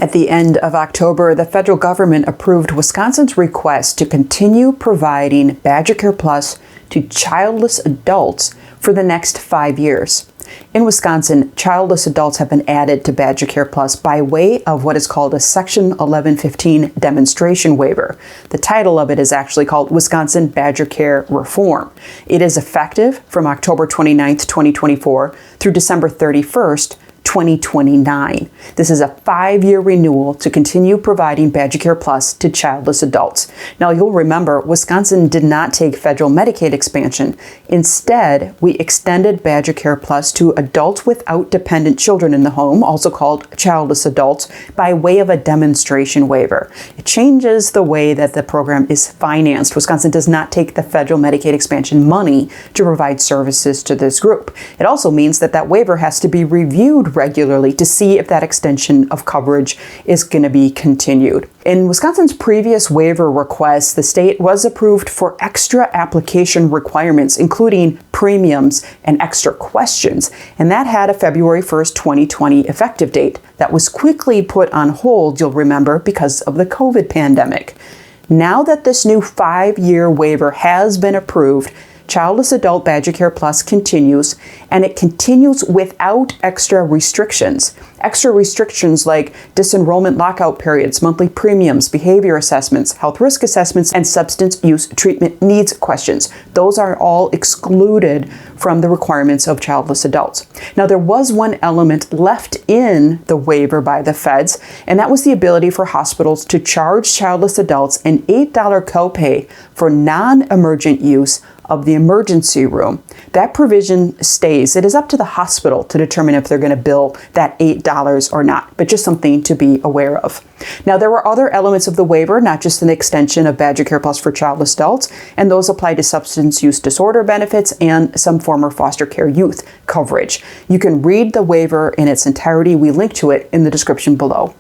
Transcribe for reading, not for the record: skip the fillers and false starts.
At the end of October, the federal government approved Wisconsin's request to continue providing BadgerCare Plus to childless adults for the next 5 years. In Wisconsin, childless adults have been added to BadgerCare Plus by way of what is called a Section 1115 Demonstration Waiver. The title of it is actually called Wisconsin BadgerCare Reform. It is effective from October 29th, 2024 through December 31st, 2029. This is a 5-year renewal to continue providing BadgerCare Plus to childless adults. Now, you'll remember Wisconsin did not take federal Medicaid expansion. Instead, we extended BadgerCare Plus to adults without dependent children in the home, also called childless adults, by way of a demonstration waiver. It changes the way that the program is financed. Wisconsin does not take the federal Medicaid expansion money to provide services to this group. It also means that that waiver has to be reviewed regularly to see if that extension of coverage is going to be continued. In Wisconsin's previous waiver request, the state was approved for extra application requirements, including premiums and extra questions, and that had a February 1st, 2020 effective date. That was quickly put on hold, you'll remember, because of the COVID pandemic. Now that this new 5-year waiver has been approved, childless adult BadgerCare Plus continues, and it continues without extra restrictions. Extra restrictions like disenrollment lockout periods, monthly premiums, behavior assessments, health risk assessments, and substance use treatment needs questions. Those are all excluded from the requirements of childless adults. Now, there was one element left in the waiver by the feds, and that was the ability for hospitals to charge childless adults an $8 copay for non-emergent use of the emergency room. That provision stays. It is up to the hospital to determine if they're going to bill that $8 or not, but just something to be aware of. Now, there were other elements of the waiver, not just an extension of BadgerCare Plus for childless adults, and those apply to substance use disorder benefits and some former foster care youth coverage. You can read the waiver in its entirety. We link to it in the description below.